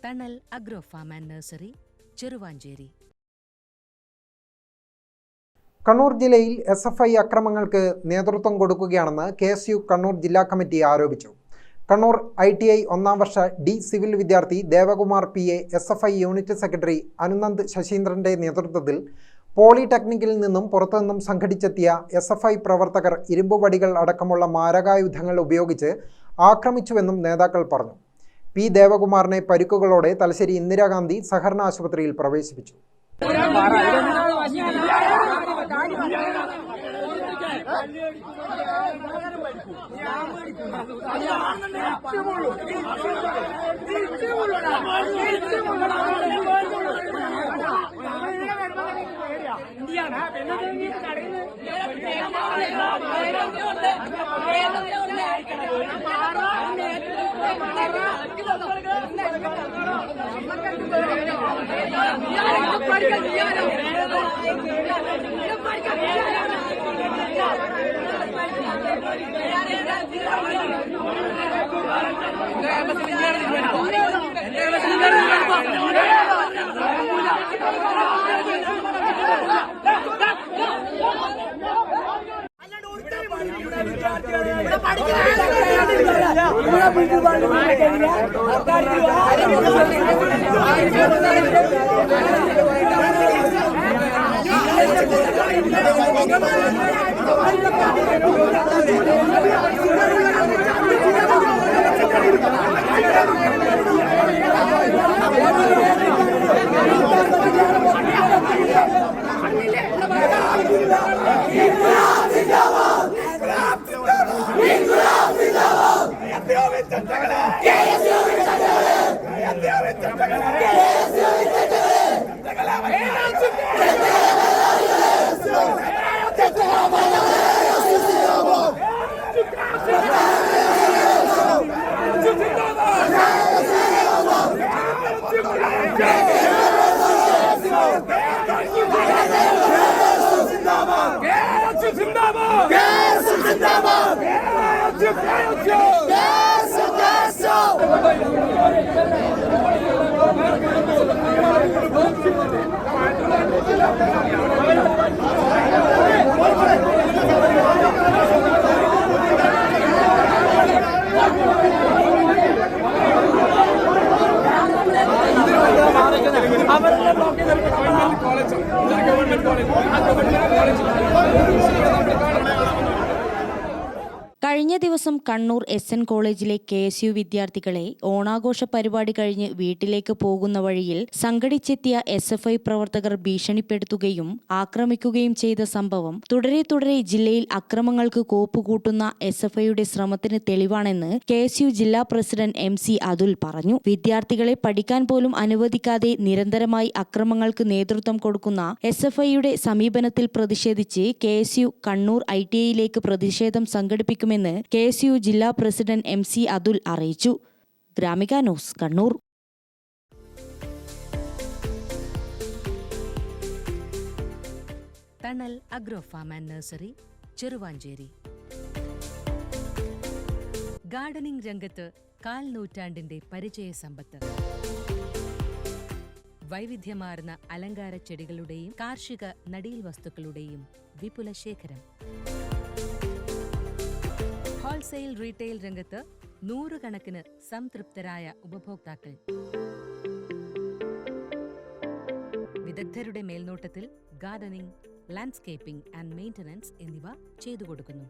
തണൽ agro farm and nursery, Cheruvancheri. Kannur ജില്ലയിൽ SFI അക്രമങ്ങൾക്ക് നേതൃത്വം കൊടുക്കുകയാണെന്ന് KSU കണ്ണൂർ ജില്ലാ കമ്മിറ്റി ആരോപിച്ചു. കണ്ണൂർ ITI ഒന്നാം വർഷ D സിവിൽ വിദ്യാർത്ഥി Devakumar PA SFI unit secretary Anunand ശശീന്ദ്രന്റെ നേതൃത്വത്തിൽ പോളിടെക്നിക്കിൽ നിന്നും പുറത്തുനിന്നും സംഘടിച്ചെത്തിയ SFI പ്രവർത്തകർ ഇരുമ്പുവടികൾ അടക്കമുള്ള മാരകായുധങ്ങൾ ഉപയോഗിച്ച് ആക്രമിച്ചുവെന്നും നേതാക്കൾ പറഞ്ഞു. P ദേവകുമാറിനെ പരിക്കുകളോടെ തലശ്ശേരി ഇന്ദിരാഗാന്ധി സഹകരണ ആശുപത്രിയിൽ പ്രവേശിപ്പിച്ചു. കഴിഞ്ഞ ദിവസം കണ്ണൂർ SN കോളേജിലെ KSU വിദ്യാർത്ഥികളെ ഓണാഘോഷ പരിപാടി കഴിഞ്ഞ് വീട്ടിലേക്ക് പോകുന്ന വഴിയിൽ സംഘടിച്ചെത്തിയ SFI പ്രവർത്തകർ ഭീഷണിപ്പെടുത്തുകയും ആക്രമിക്കുകയും ചെയ്ത സംഭവം തുടരെ ജില്ലയിൽ അക്രമങ്ങൾക്ക് കോപ്പുകൂട്ടുന്ന SFIയുടെ ശ്രമത്തിന് തെളിവാണെന്ന് KSU ജില്ലാ പ്രസിഡന്റ് MC അതുൽ പറഞ്ഞു. വിദ്യാർത്ഥികളെ പഠിക്കാൻ പോലും അനുവദിക്കാതെ നിരന്തരമായി അക്രമങ്ങൾക്ക് നേതൃത്വം കൊടുക്കുന്ന SFIയുടെ സമീപനത്തിൽ പ്രതിഷേധിച്ച് KSU കണ്ണൂർ ITIയിലേക്ക് പ്രതിഷേധം സംഘടിപ്പിക്കുമെന്ന് KSU ജില്ലാ പ്രസിഡന്റ് MC അതുൽ അറിയിച്ചു. Gramika news, Kannur. Thanal agro farm and nursery, Cheruvancheri. Gardening രംഗത്ത് 1/4 നൂറ്റാണ്ടിന്റെ പരിചയ സമ്പത്ത്. വൈവിധ്യമാർന്ന അലങ്കാര ചെടികളുടെയും കാർഷിക നടീൽ വസ്തുക്കളുടെയും വിപുല ശേഖരം. ഹോൾസെയിൽ റീറ്റെയിൽ രംഗത്ത് 100 കണക്കിന് സംതൃപ്തരായ ഉപഭോക്താക്കൾ. വിദഗ്ധരുടെ മേൽനോട്ടത്തിൽ ഗാർഡനിംഗ്, ലാൻഡ്സ്കേപ്പിംഗ് ആൻഡ് മെയിന്റനൻസ് എന്നിവ ചെയ്തു കൊടുക്കുന്നു.